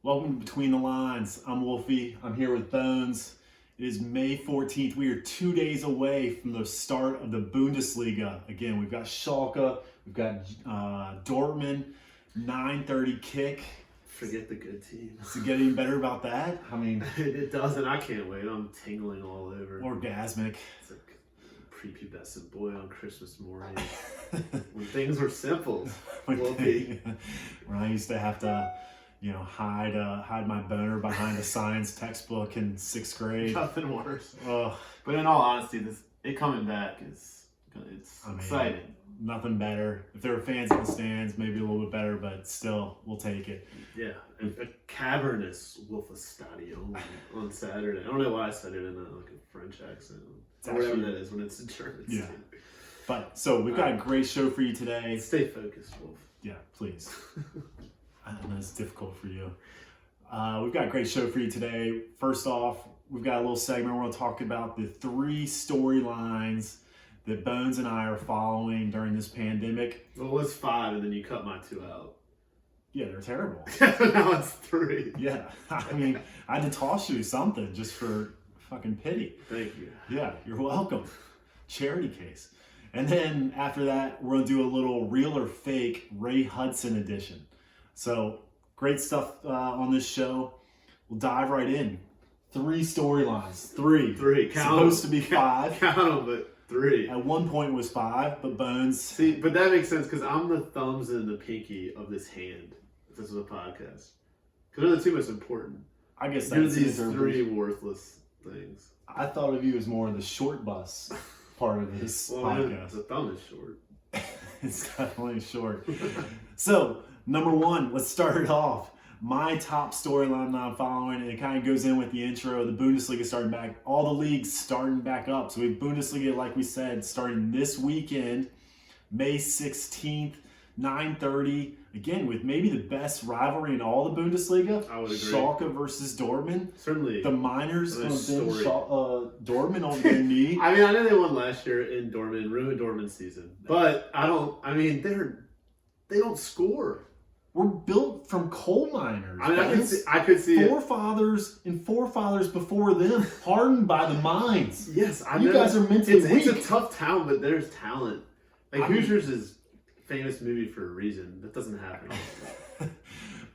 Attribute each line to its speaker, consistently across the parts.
Speaker 1: Welcome to Between the Lines. I'm Wolfey. I'm here with Bones. It is May 14th. We are 2 days away from the start of the Bundesliga. Again, we've got Schalke, we've got Dortmund, 9:30 kick.
Speaker 2: Forget the good team.
Speaker 1: Does it get any better about that? I mean,
Speaker 2: it doesn't. I can't wait. I'm tingling all over.
Speaker 1: Orgasmic.
Speaker 2: It's like prepubescent boy on Christmas morning when things were simple.
Speaker 1: When I used to have to, hide my boner behind a science textbook in 6th grade.
Speaker 2: Nothing worse.
Speaker 1: Ugh.
Speaker 2: But in all honesty, it coming back is exciting.
Speaker 1: Nothing better. If there were fans in the stands, maybe a little bit better, but still, we'll take it.
Speaker 2: Yeah, a cavernous Wolfey Stadion on Saturday. I don't know why I said it in a French accent. Or whatever that is when it's in German.
Speaker 1: Yeah. But so we've got a great show for you today.
Speaker 2: Stay focused, Wolf.
Speaker 1: Yeah, please. I know it's difficult for you. We've got a great show for you today. First off, we've got a little segment. We're going to talk about the 3 storylines that Bones and I are following during this pandemic.
Speaker 2: Well, it was 5, and then you cut my 2 out.
Speaker 1: Yeah, they're terrible.
Speaker 2: Now it's 3.
Speaker 1: Yeah, I mean, I had to toss you something just for fucking pity.
Speaker 2: Thank you.
Speaker 1: Yeah, you're welcome. Charity case. And then after that, we're going to do a little real or fake Ray Hudson edition. So, great stuff on this show. We'll dive right in. 3 storylines. 3.
Speaker 2: 3.
Speaker 1: Supposed to be 5.
Speaker 2: Count them, but 3.
Speaker 1: At one point it was 5, but Bones...
Speaker 2: See, but that makes sense because I'm the thumbs and the pinky of this hand. If this is a podcast. Because they're the 2 most important.
Speaker 1: I guess
Speaker 2: You're
Speaker 1: that's
Speaker 2: these 3 worthless things.
Speaker 1: I thought of you as more of the short bus part of this podcast.
Speaker 2: The thumb is short.
Speaker 1: It's definitely short. So, number 1, let's start it off. My top storyline that I'm following, and it kind of goes in with the intro, the Bundesliga starting back, all the leagues starting back up. So we have Bundesliga, like we said, starting this weekend, May 16th, 9:30. Again, with maybe the best rivalry in all the Bundesliga.
Speaker 2: I would agree.
Speaker 1: Schalke versus Dortmund.
Speaker 2: Certainly.
Speaker 1: The Miners going to bend Dortmund on their knee.
Speaker 2: I mean, I know they won last year in Dortmund, ruined Dortmund's season. But they don't score.
Speaker 1: We're built from coal miners.
Speaker 2: I mean, I could see
Speaker 1: forefathers before them hardened by the mines.
Speaker 2: Yes, I
Speaker 1: know. You guys are mentally weak.
Speaker 2: It's a tough town, but there's talent. Hoosiers is a famous movie for a reason. That doesn't happen.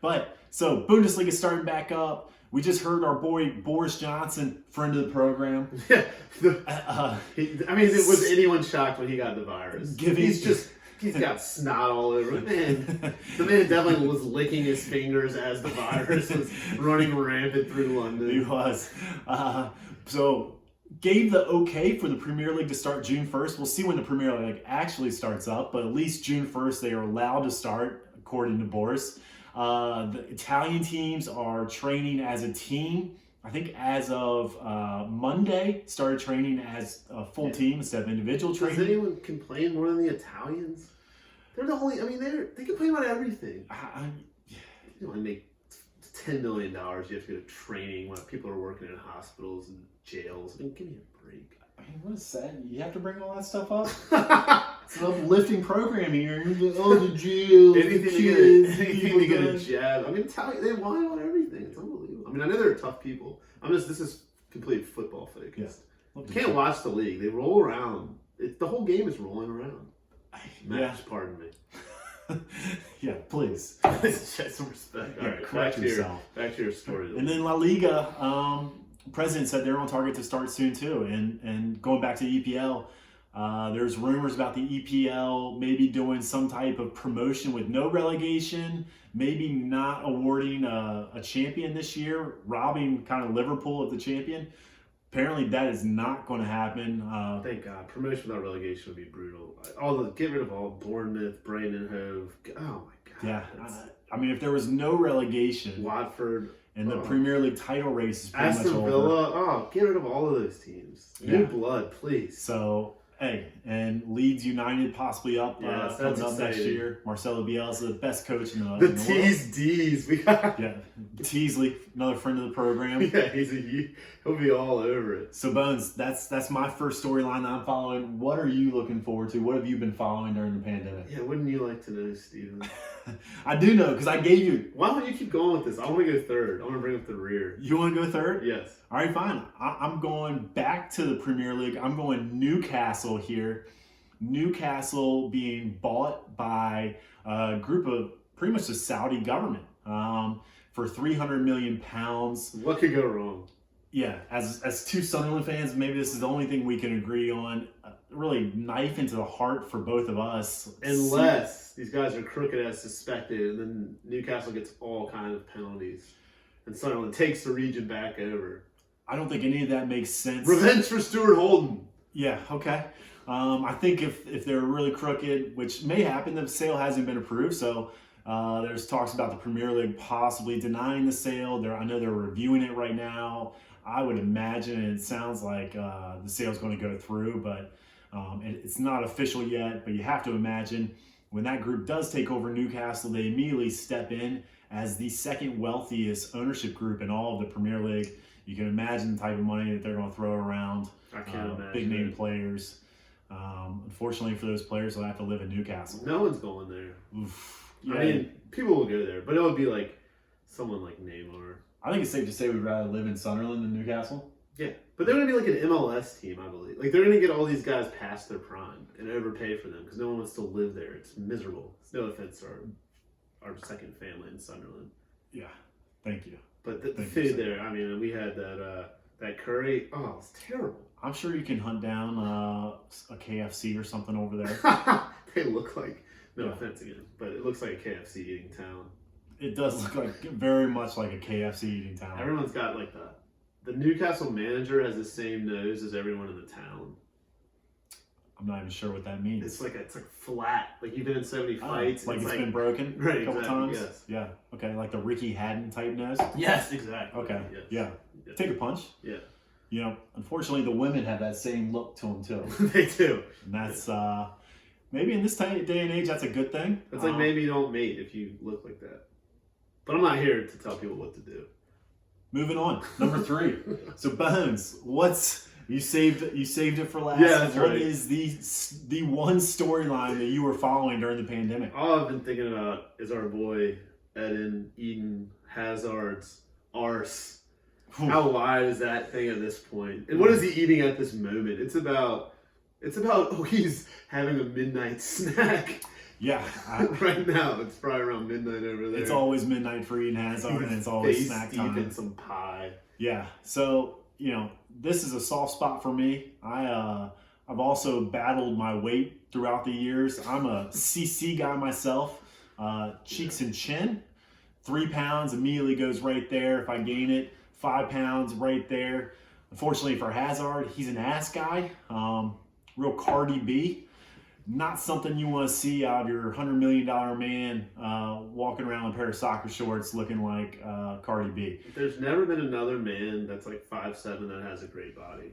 Speaker 1: But, so, Bundesliga starting back up. We just heard our boy Boris Johnson, friend of the program.
Speaker 2: Yeah. Was anyone shocked when he got the virus? He's got snot all over him. Man, the man definitely was licking his fingers as the virus was running rampant through London.
Speaker 1: He was. So, gave the okay for the Premier League to start June 1st. We'll see when the Premier League actually starts up, but at least June 1st they are allowed to start, according to Boris. The Italian teams are training as a team. I think as of Monday, started training as a full team instead of individual training.
Speaker 2: Does anyone complain more than the Italians? They're the only. I mean, they complain about everything. You only make $10 million. You have to go to training when people are working in hospitals and jails. I mean, give me a break.
Speaker 1: I mean, what is that? You have to bring all that stuff up? It's an uplifting program here. The jails,
Speaker 2: anything to get a jab. I mean, they whine on everything. It's unbelievable. I mean, I know they're tough people. This is complete football focused.
Speaker 1: Yeah.
Speaker 2: You can't watch the league. They roll around. The whole game is rolling around. Pardon me.
Speaker 1: Yeah, please.
Speaker 2: Show some respect. All right,
Speaker 1: correct yourself.
Speaker 2: Back to your story.
Speaker 1: And then La Liga, president said they're on target to start soon too. And going back to the EPL, there's rumors about the EPL maybe doing some type of promotion with no relegation, maybe not awarding a champion this year, robbing kind of Liverpool of the champion. Apparently that is not going to happen.
Speaker 2: Thank God. Promotion without relegation would be brutal. Get rid of all Bournemouth, Brighton and Hove. Oh my God.
Speaker 1: Yeah. I mean, if there was no relegation,
Speaker 2: Watford,
Speaker 1: and the Premier League title race is pretty
Speaker 2: Aston
Speaker 1: much
Speaker 2: Villa.
Speaker 1: over.
Speaker 2: Get rid of all of those teams. New blood, please.
Speaker 1: So, hey, and Leeds United possibly up coming up next year. Marcelo Bielsa, the best coach in the world.
Speaker 2: D's. We got
Speaker 1: Teasley, another friend of the program.
Speaker 2: Yeah, he'll be all over it.
Speaker 1: So Bones, that's my first storyline that I'm following. What are you looking forward to? What have you been following during the pandemic?
Speaker 2: Yeah, wouldn't you like to know, Steven?
Speaker 1: I do know because I gave you.
Speaker 2: Why don't you keep going with this? I want to go third. I want to bring up the rear.
Speaker 1: You want to go third?
Speaker 2: Yes.
Speaker 1: All right, fine. I'm going back to the Premier League. I'm going Newcastle here. Newcastle being bought by a group of pretty much the Saudi government for £300 million.
Speaker 2: What could go wrong?
Speaker 1: Yeah, as two Sunderland fans, maybe this is the only thing we can agree on. Really knife into the heart for both of us.
Speaker 2: Unless these guys are crooked as suspected, and then Newcastle gets all kinds of penalties, and Sunderland takes the region back over.
Speaker 1: I don't think any of that makes sense.
Speaker 2: Revenge for Stuart Holden.
Speaker 1: Yeah, okay. I think if they're really crooked, which may happen, the sale hasn't been approved, so there's talks about the Premier League possibly denying the sale. I know they're reviewing it right now. I would imagine, and it sounds like the sale's going to go through, but it's not official yet. But you have to imagine when that group does take over Newcastle, they immediately step in as the second wealthiest ownership group in all of the Premier League. You can imagine the type of money that they're going to throw around.
Speaker 2: I can't imagine.
Speaker 1: Big name players. Unfortunately for those players, they'll have to live in Newcastle.
Speaker 2: No one's going there.
Speaker 1: Oof. Yeah.
Speaker 2: I mean, people will go there, but it would be like someone like Neymar.
Speaker 1: I think it's safe to say we'd rather live in Sunderland than Newcastle.
Speaker 2: Yeah, but they're going to be like an MLS team, I believe. Like, they're going to get all these guys past their prime and overpay for them because no one wants to live there. It's miserable. It's no offense to our second family in Sunderland.
Speaker 1: Yeah, thank you.
Speaker 2: But the food there, I mean, we had that curry. Oh, it's terrible.
Speaker 1: I'm sure you can hunt down a KFC or something over there.
Speaker 2: They look like, no offense again, but it looks like a KFC eating town.
Speaker 1: It does look like very much like a KFC eating town.
Speaker 2: Everyone's got like the Newcastle manager has the same nose as everyone in the town.
Speaker 1: I'm not even sure what that means.
Speaker 2: It's like flat. Like you've been in so many fights.
Speaker 1: Like it's been broken a couple times?
Speaker 2: Yes.
Speaker 1: Yeah. Okay, like the Ricky Hatton type nose?
Speaker 2: Yes, exactly.
Speaker 1: Okay,
Speaker 2: yes.
Speaker 1: yeah.
Speaker 2: Yes.
Speaker 1: Take a punch.
Speaker 2: Yeah.
Speaker 1: You know, unfortunately, the women have that same look to them, too.
Speaker 2: They do.
Speaker 1: And that's, maybe in this day and age, that's a good thing.
Speaker 2: It's like maybe you don't mate if you look like that. But I'm not here to tell people what to do.
Speaker 1: Moving on, number 3. So Bones, you saved it for last.
Speaker 2: Yeah, that's
Speaker 1: What
Speaker 2: right.
Speaker 1: is the one storyline that you were following during the pandemic?
Speaker 2: All I've been thinking about is our boy Eden Hazard's arse. How wide is that thing at this point? And what is he eating at this moment? It's about he's having a midnight snack.
Speaker 1: Yeah.
Speaker 2: Right now, it's probably around midnight over there.
Speaker 1: It's always midnight for Eden Hazard, and it's always snack time.
Speaker 2: Deep in some pie.
Speaker 1: Yeah. So, this is a soft spot for me. I've also battled my weight throughout the years. I'm a CC guy myself. Cheeks and chin. 3 pounds immediately goes right there. If I gain it, 5 pounds right there. Unfortunately for Hazard, he's an ass guy. Real Cardi B. Not something you want to see out of your $100 million man walking around in a pair of soccer shorts looking like Cardi B.
Speaker 2: There's never been another man that's like 5'7" that has a great body.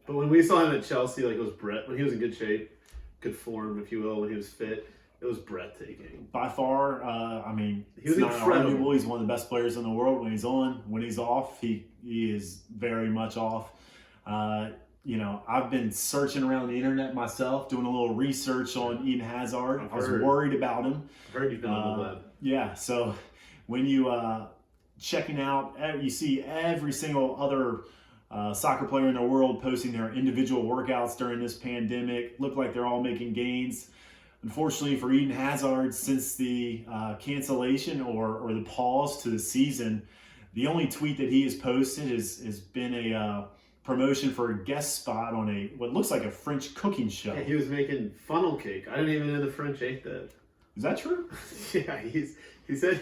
Speaker 2: But when we saw him at Chelsea, like it was Brett, when he was in good shape, good form, if you will, when he was fit, it was breathtaking.
Speaker 1: By far,
Speaker 2: he was
Speaker 1: it's not
Speaker 2: incredible.
Speaker 1: arguable. He's one of the best players in the world when he's on. When he's off, he is very much off. I've been searching around the internet myself, doing a little research on Eden Hazard. I was worried about him.
Speaker 2: I've heard you've been on the web.
Speaker 1: Yeah, so when you checking out, you see every single other soccer player in the world posting their individual workouts during this pandemic. Look like they're all making gains. Unfortunately for Eden Hazard, since the cancellation or the pause to the season, the only tweet that he has posted has been a promotion for a guest spot on what looks like a French cooking show.
Speaker 2: Yeah, he was making funnel cake. I didn't even know the French ate that.
Speaker 1: Is that true?
Speaker 2: Yeah, he said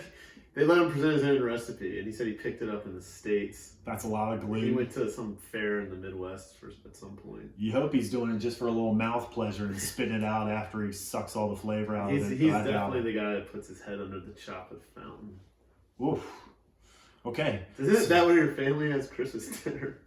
Speaker 2: they let him present his own recipe, and he said he picked it up in the States.
Speaker 1: That's a lot of
Speaker 2: He
Speaker 1: glee.
Speaker 2: went to some fair in the Midwest at some point.
Speaker 1: You hope he's doing it just for a little mouth pleasure and spitting it out after he sucks all the flavor out of it.
Speaker 2: He's definitely the guy that puts his head under the chocolate fountain.
Speaker 1: Oof. Okay.
Speaker 2: Isn't that what your family has Christmas dinner?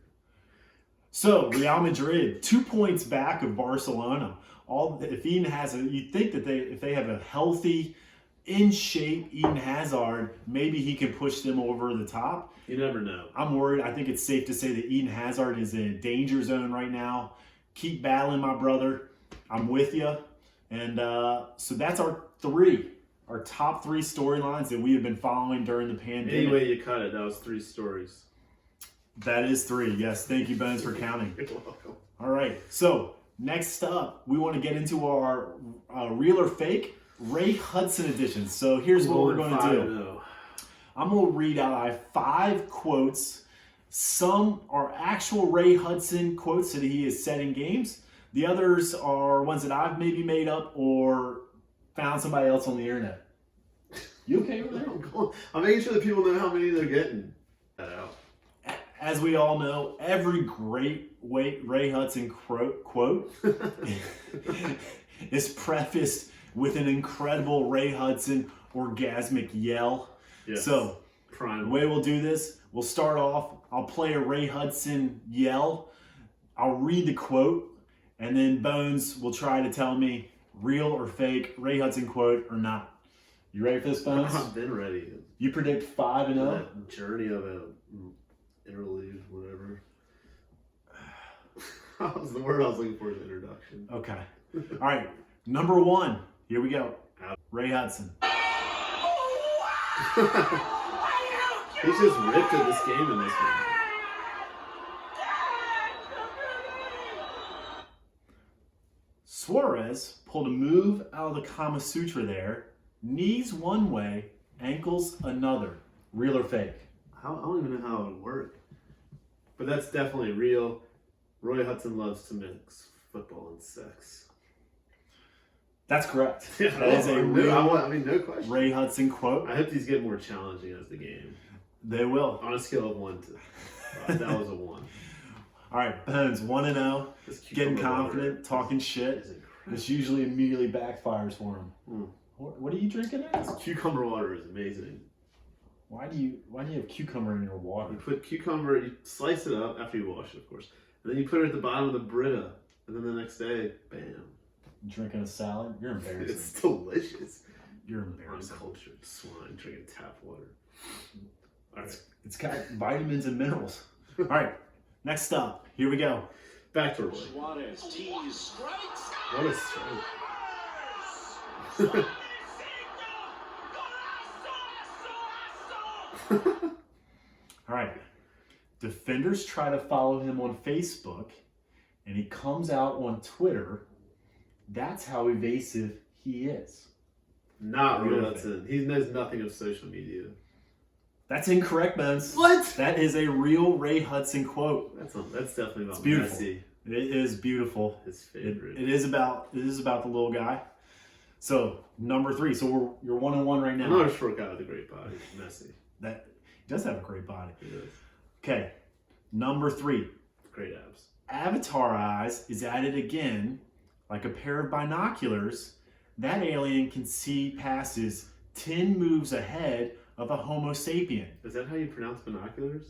Speaker 1: So Real Madrid, 2 points back of Barcelona. If Eden Hazard, you'd think that if they have a healthy, in shape Eden Hazard, maybe he can push them over the top.
Speaker 2: You never know.
Speaker 1: I'm worried. I think it's safe to say that Eden Hazard is in a danger zone right now. Keep battling, my brother. I'm with you. And so that's our 3. our top 3 storylines that we have been following during the pandemic.
Speaker 2: Any way you cut it, that was 3 stories.
Speaker 1: That is 3. Yes, thank you, Bones, for counting.
Speaker 2: You're welcome.
Speaker 1: All right, so next up, we want to get into our real or fake Ray Hudson edition. So here's what we're going to do. I'm going to read out, I have 5 quotes. Some are actual Ray Hudson quotes that he has said in games. The others are ones that I've maybe made up or found somebody else on the internet. You okay with that?
Speaker 2: I'm making sure that people know how many they're getting.
Speaker 1: As we all know, every great Ray Hudson quote is prefaced with an incredible Ray Hudson orgasmic yell.
Speaker 2: Yes.
Speaker 1: So,
Speaker 2: Prime.
Speaker 1: the way we'll do this, we'll start off, I'll play a Ray Hudson yell, I'll read the quote, and then Bones will try to tell me real or fake Ray Hudson quote or not. You ready for this, Bones?
Speaker 2: I've been ready.
Speaker 1: You predict 5-0?
Speaker 2: That journey of a interlude, whatever. That was the word I was looking for, the introduction.
Speaker 1: Okay. All right. Number 1. Here we go. Ray Hudson.
Speaker 2: He's just ripped at this game in this one.
Speaker 1: Suarez pulled a move out of the Kama Sutra there. Knees one way, ankles another. Real or fake?
Speaker 2: I don't even know how it would work. But that's definitely real. Roy Hudson loves to mix football and sex.
Speaker 1: That's correct.
Speaker 2: Yeah,
Speaker 1: That is a real
Speaker 2: no question.
Speaker 1: Ray Hudson quote.
Speaker 2: I hope these get more challenging as the game.
Speaker 1: They will.
Speaker 2: On a scale of 1 to 5, that was a 1.
Speaker 1: All right, Bones, 1-0.
Speaker 2: This
Speaker 1: Getting
Speaker 2: cucumber
Speaker 1: confident,
Speaker 2: water
Speaker 1: talking
Speaker 2: is
Speaker 1: shit.
Speaker 2: incredible.
Speaker 1: This usually immediately backfires for him.
Speaker 2: Mm.
Speaker 1: What are you drinking there?
Speaker 2: This cucumber water is amazing.
Speaker 1: Why do you have cucumber in your water?
Speaker 2: You put cucumber, you slice it up after you wash it, of course, and then you put it at the bottom of the Brita, and then the next day, bam.
Speaker 1: Drinking a salad? You're embarrassing.
Speaker 2: It's delicious.
Speaker 1: You're embarrassing.
Speaker 2: Uncultured swine drinking tap water. All right,
Speaker 1: It's got vitamins and minerals. All right, next up. Here we go.
Speaker 2: back to Roy.
Speaker 3: Suarez tees strikes.
Speaker 2: What a strike.
Speaker 1: All right. Defenders try to follow him on Facebook, and he comes out on Twitter. That's how evasive he is.
Speaker 2: Not Roy
Speaker 1: Really?
Speaker 2: Hudson. He knows nothing of social media.
Speaker 1: That's incorrect, Bones.
Speaker 2: What?
Speaker 1: That is a real Ray Hudson quote.
Speaker 2: That's definitely about
Speaker 1: beautiful.
Speaker 2: Messi.
Speaker 1: It is beautiful.
Speaker 2: His favorite.
Speaker 1: It is about the little guy. So number 3. So you're 1-1 right now.
Speaker 2: Another short guy with a great body, Messi.
Speaker 1: That he does have a great body.
Speaker 2: He does.
Speaker 1: Okay, number 3.
Speaker 2: Great abs.
Speaker 1: Avatar eyes is at it again, like a pair of binoculars. That alien can see passes 10 moves ahead of a Homo sapien.
Speaker 2: Is that how you pronounce binoculars?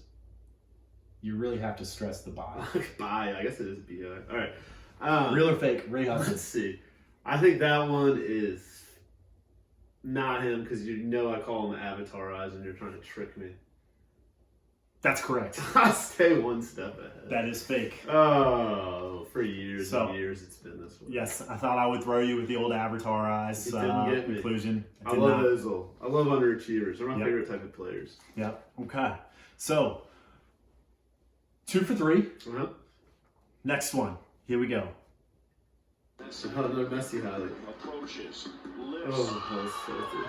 Speaker 1: You really have to stress the body.
Speaker 2: Bye. I guess it is B-I. All right.
Speaker 1: Real or fake? Ray Hudson.
Speaker 2: Let's see. I think that one is not him because you know I call him Avatar eyes and you're trying to trick me.
Speaker 1: That's correct.
Speaker 2: I stay one step ahead.
Speaker 1: That is fake.
Speaker 2: Oh, for years and years it's been this way.
Speaker 1: Yes, I thought I would throw you with the old Avatar eyes
Speaker 2: It didn't get me.
Speaker 1: conclusion.
Speaker 2: I love Ozil. I love underachievers. They're my
Speaker 1: Yep.
Speaker 2: favorite type of players.
Speaker 1: Yep. Okay. So 2 for 3.
Speaker 2: Uh-huh.
Speaker 1: Next one. Here we go.
Speaker 2: Another Messi highlight.
Speaker 3: Approaches.
Speaker 2: Oh, that was filthy.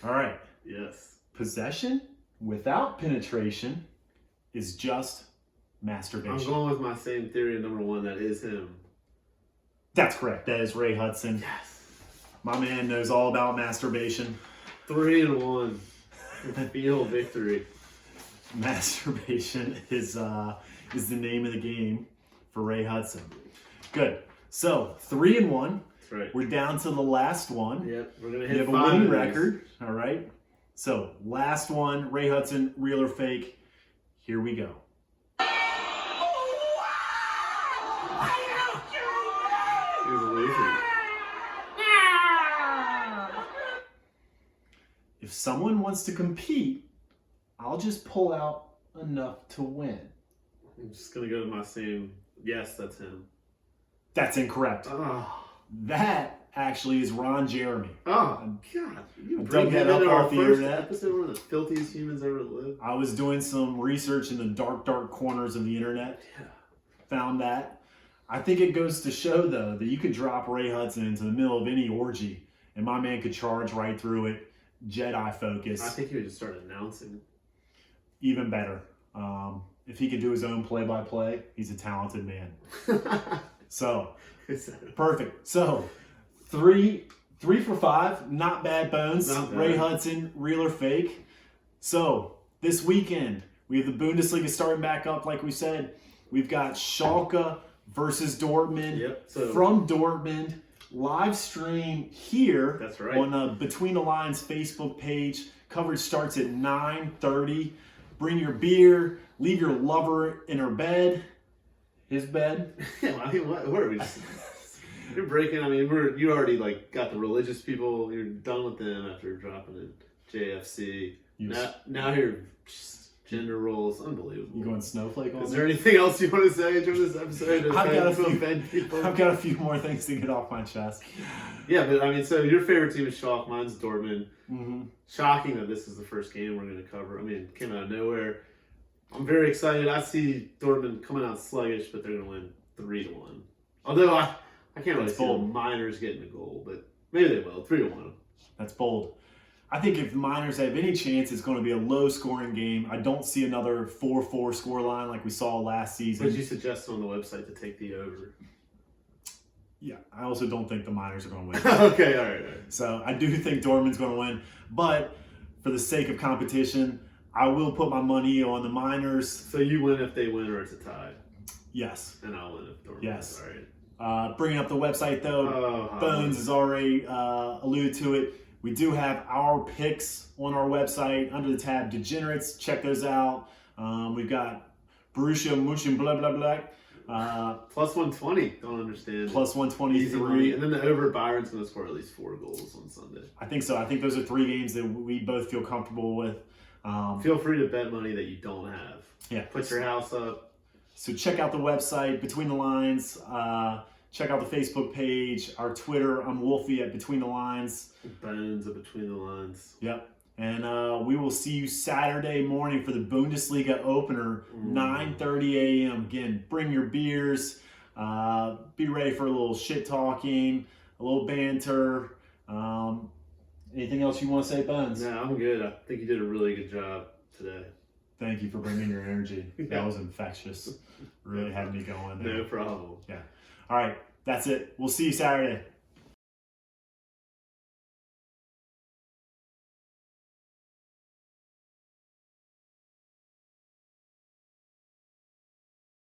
Speaker 1: All right.
Speaker 2: Yes.
Speaker 1: Possession without penetration is just
Speaker 2: I'm
Speaker 1: masturbation.
Speaker 2: going with my same theory of number 1. That is him.
Speaker 1: That's correct. That is Ray Hudson.
Speaker 2: Yes.
Speaker 1: My man knows all about masturbation.
Speaker 2: 3-1. Feel victory.
Speaker 1: Masturbation is the name of the game for Ray Hudson. Good. So 3-1.
Speaker 2: That's right.
Speaker 1: We're down to the last one.
Speaker 2: Yep. We're gonna
Speaker 1: You
Speaker 2: hit
Speaker 1: have a
Speaker 2: 5
Speaker 1: winning
Speaker 2: of these.
Speaker 1: record. All right. So last one. Ray Hudson, real or fake? Here we go.
Speaker 2: He was losing.
Speaker 1: If someone wants to compete, I'll just pull out enough to win.
Speaker 2: I'm just gonna go to my same. Yes, that's him.
Speaker 1: That's incorrect.
Speaker 2: Oh,
Speaker 1: That actually is Ron Jeremy.
Speaker 2: God. You
Speaker 1: I
Speaker 2: bring
Speaker 1: dug that
Speaker 2: him
Speaker 1: up
Speaker 2: into our
Speaker 1: off the
Speaker 2: first
Speaker 1: internet.
Speaker 2: episode, one of the filthiest humans ever lived.
Speaker 1: I was doing some research in the dark corners of the internet.
Speaker 2: Yeah.
Speaker 1: Found that. I think it goes to show, though, that you could drop Ray Hudson into the middle of any orgy, and my man could charge right through it. Jedi focus.
Speaker 2: I think he would just start announcing.
Speaker 1: Even better. If he could do his own play-by-play, he's a talented man. So, perfect. So, three for 5. Not bad, Bones.
Speaker 2: Not bad.
Speaker 1: Ray Hudson, real or fake. So, this weekend, we have the Bundesliga starting back up, like we said. We've got Schalke versus Dortmund.
Speaker 2: Yep. So
Speaker 1: From Dortmund. Live stream here.
Speaker 2: That's right.
Speaker 1: On Between the Lines Facebook page. Coverage starts at 9:30. Bring your beer. Leave your lover in her bed. His bed.
Speaker 2: Yeah, I mean, what are we? You're breaking. I mean, you already like got the religious people. You're done with them after dropping it. JFC. Now you're gender roles. Unbelievable.
Speaker 1: You going snowflake on
Speaker 2: Is
Speaker 1: me?
Speaker 2: there anything else you want to say during this episode to offend people?
Speaker 1: I've got a few more things to get off my chest.
Speaker 2: Yeah, but I mean, so your favorite team is Schalke. Mine's Dortmund.
Speaker 1: Mm-hmm.
Speaker 2: Shocking that this is the first game we're going to cover. I mean, it came out of nowhere. I'm very excited. I see Dortmund coming out sluggish, but they're going to win 3-1. Although I can't really see the Miners getting a goal, but maybe they will. 3-1.
Speaker 1: That's bold. I think if the Miners have any chance, it's going to be a low-scoring game. I don't see another 4-4 scoreline like we saw last season.
Speaker 2: But you suggested on the website to take the over.
Speaker 1: Yeah, I also don't think the Miners are going to win.
Speaker 2: Okay, all right.
Speaker 1: So I do think Dortmund's going to win. But for the sake of competition, I will put my money on the Miners.
Speaker 2: So you win if they win or it's a tie?
Speaker 1: Yes.
Speaker 2: And I'll win if Dortmund
Speaker 1: Yes.
Speaker 2: wins. All right.
Speaker 1: Bringing up the website, though, Bones has already alluded to it. We do have our picks on our website under the tab Degenerates. Check those out. We've got Borussia Mönchengladbach.
Speaker 2: Plus 120. Don't understand.
Speaker 1: Plus
Speaker 2: Easy money.
Speaker 1: 123.
Speaker 2: And then the over Byron's going to score at least 4 goals on Sunday.
Speaker 1: I think so. I think those are 3 games that we both feel comfortable with.
Speaker 2: Feel free to bet money that you don't have.
Speaker 1: Yeah.
Speaker 2: Put your house up.
Speaker 1: So check out the website, Between the Lines. Check out the Facebook page, our Twitter. I'm Wolfey at Between the Lines.
Speaker 2: Bones of Between the Lines.
Speaker 1: Yep. And we will see you Saturday morning for the Bundesliga opener, 9:30 a.m. Again, bring your beers. Be ready for a little shit talking, a little banter. Anything else you want to say, Bones?
Speaker 2: No, I'm good. I think you did a really good job today.
Speaker 1: Thank you for bringing your energy.
Speaker 2: Yeah.
Speaker 1: That was infectious. Really had me going there.
Speaker 2: No problem.
Speaker 1: Yeah. All right. That's it. We'll see you Saturday.